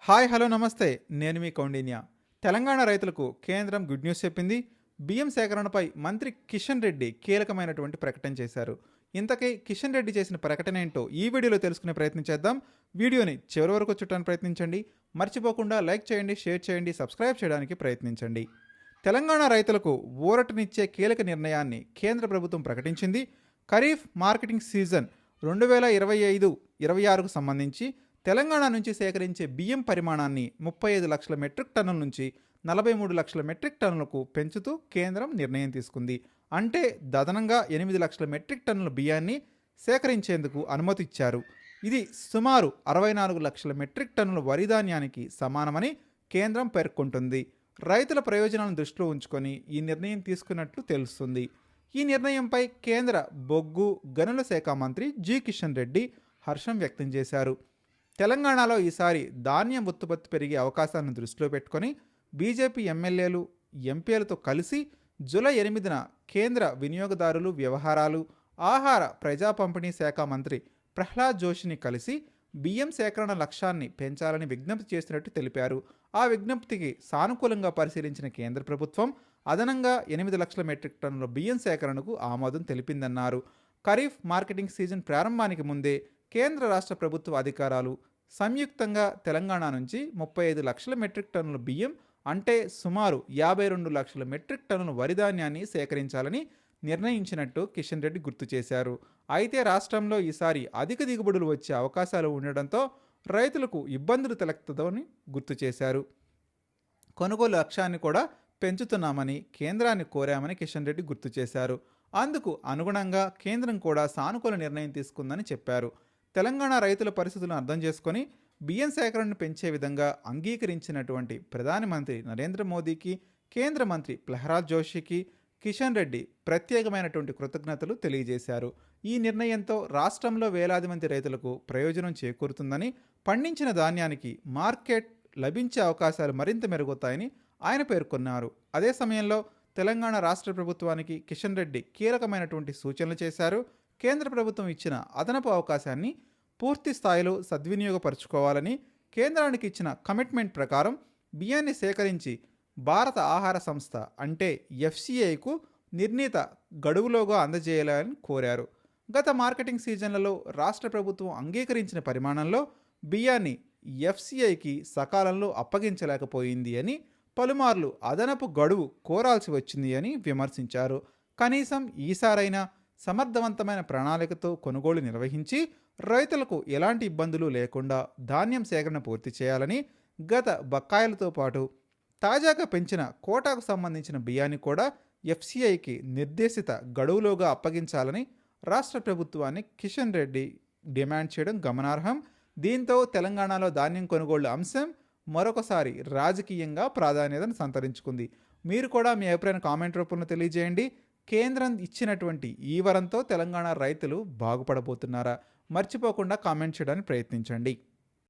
Hi hello నమస్తే. నేను మీ కౌండిన్య. తెలంగాణ రైతులకు కేంద్రం గుడ్ న్యూస్ చెప్పింది. బియ్యం సేకరణపై మంత్రి కిషన్ రెడ్డి కీలకమైనటువంటి ప్రకటన చేశారు. ఇంతకీ కిషన్ రెడ్డి చేసిన ప్రకటన ఏంటో ఈ వీడియోలో తెలుసుకునే ప్రయత్నం చేద్దాం. వీడియోని చివరి వరకు చూడటానికి ప్రయత్నించండి. మర్చిపోకుండా లైక్ చేయండి, షేర్ చేయండి, సబ్స్క్రైబ్ చేయడానికి ప్రయత్నించండి. తెలంగాణ రైతులకు ఊరటనిచ్చే కీలక నిర్ణయాన్ని కేంద్ర ప్రభుత్వం ప్రకటించింది. ఖరీఫ్ మార్కెటింగ్ సీజన్ 2025-26కు సంబంధించి తెలంగాణ నుంచి సేకరించే బియ్యం పరిమాణాన్ని 35 లక్షల మెట్రిక్ టన్నుల నుంచి 43 లక్షల మెట్రిక్ టన్నులకు పెంచుతూ కేంద్రం నిర్ణయం తీసుకుంది. అంటే దదనంగా 8 లక్షల మెట్రిక్ టన్నుల బియ్యాన్ని సేకరించేందుకు అనుమతి ఇచ్చారు. ఇది సుమారు 64 లక్షల మెట్రిక్ టన్నుల వరి ధాన్యానికి సమానమని కేంద్రం పేర్కొంటుంది. రైతుల ప్రయోజనాలను దృష్టిలో ఉంచుకొని ఈ నిర్ణయం తీసుకున్నట్లు తెలుస్తుంది. ఈ నిర్ణయంపై కేంద్ర బొగ్గు గనుల శాఖ మంత్రి జి కిషన్ రెడ్డి హర్షం వ్యక్తం చేశారు. తెలంగాణలో ఈసారి ధాన్యం ఉత్పత్తి పెరిగే అవకాశాలను దృష్టిలో పెట్టుకొని బీజేపీ ఎమ్మెల్యేలు, ఎంపీలతో కలిసి జూలై 8న కేంద్ర వినియోగదారులు వ్యవహారాలు, ఆహార ప్రజా పంపిణీ శాఖ మంత్రి ప్రహ్లాద్ జోషిని కలిసి బియ్యం సేకరణ లక్ష్యాన్ని పెంచాలని విజ్ఞప్తి చేసినట్టు తెలిపారు. ఆ విజ్ఞప్తికి సానుకూలంగా పరిశీలించిన కేంద్ర ప్రభుత్వం అదనంగా 8 లక్షల మెట్రిక్ టన్నుల బియ్యం సేకరణకు ఆమోదం తెలిపిందన్నారు. ఖరీఫ్ మార్కెటింగ్ సీజన్ ప్రారంభానికి ముందే కేంద్ర రాష్ట్ర ప్రభుత్వ అధికారాలు సంయుక్తంగా తెలంగాణ నుంచి 35 లక్షల మెట్రిక్ టన్నుల బియ్యం అంటే సుమారు 52 లక్షల మెట్రిక్ టన్నుల వరి ధాన్యాన్ని సేకరించాలని నిర్ణయించినట్టు కిషన్ రెడ్డి గుర్తు చేశారు. అయితే రాష్ట్రంలో ఈసారి అధిక దిగుబడులు వచ్చే అవకాశాలు ఉండడంతో రైతులకు ఇబ్బందులు తలెత్తుదని గుర్తు చేశారు. కొనుగోలు లక్ష్యాన్ని కూడా పెంచుతున్నామని కేంద్రాన్ని కోరామని కిషన్ రెడ్డి గుర్తు చేశారు. అందుకు అనుగుణంగా కేంద్రం కూడా సానుకూల నిర్ణయం తీసుకుందని చెప్పారు. తెలంగాణ రైతుల పరిస్థితులను అర్థం చేసుకొని బియ్యం సేకరణను పెంచే విధంగా అంగీకరించినటువంటి ప్రధానమంత్రి నరేంద్ర మోదీకి, కేంద్ర మంత్రి ప్రహ్లాద్ జోషికి కిషన్ రెడ్డి ప్రత్యేకమైనటువంటి కృతజ్ఞతలు తెలియజేశారు. ఈ నిర్ణయంతో రాష్ట్రంలో వేలాది మంది రైతులకు ప్రయోజనం చేకూరుతుందని, పండించిన ధాన్యానికి మార్కెట్ లభించే అవకాశాలు మరింత మెరుగవుతాయని ఆయన పేర్కొన్నారు. అదే సమయంలో తెలంగాణ రాష్ట్ర ప్రభుత్వానికి కిషన్ రెడ్డి కీలకమైనటువంటి సూచనలు చేశారు. కేంద్ర ప్రభుత్వం ఇచ్చిన అదనపు అవకాశాన్ని పూర్తి స్థాయిలో సద్వినియోగపరుచుకోవాలని, కేంద్రానికి ఇచ్చిన కమిట్మెంట్ ప్రకారం బియ్యాన్ని సేకరించి భారత ఆహార సంస్థ అంటే ఎఫ్సిఐకు నిర్ణీత గడువులోగా అందజేయాలని కోరారు. గత మార్కెటింగ్ సీజన్లలో రాష్ట్ర ప్రభుత్వం అంగీకరించిన పరిమాణంలో బియ్యాన్ని ఎఫ్సిఐకి సకాలంలో అప్పగించలేకపోయింది అని, పలుమార్లు అదనపు గడువు కోరాల్సి వచ్చింది అని విమర్శించారు. కనీసం ఈసారైనా సమర్థవంతమైన ప్రణాళికతో కొనుగోలు నిర్వహించి రైతులకు ఎలాంటి ఇబ్బందులు లేకుండా ధాన్యం సేకరణ పూర్తి చేయాలని, గత బకాయిలతో పాటు తాజాగా పెంచిన కోటాకు సంబంధించిన బియ్యాన్ని కూడా ఎఫ్సిఐకి నిర్దేశిత గడువులోగా అప్పగించాలని రాష్ట్ర ప్రభుత్వాన్ని కిషన్ రెడ్డి డిమాండ్ చేయడం గమనార్హం. దీంతో తెలంగాణలో ధాన్యం కొనుగోళ్ల అంశం మరొకసారి రాజకీయంగా ప్రాధాన్యతను సంతరించుకుంది. మీరు కూడా మీ అభిప్రాయం కామెంట్ రూపంలో తెలియజేయండి. కేంద్రం ఇచ్చినటువంటి ఈ వరంతో తెలంగాణ రైతులు బాగుపడబోతున్నారా? మర్చిపోకుండా కామెంట్ చేయడానికి ప్రయత్నించండి.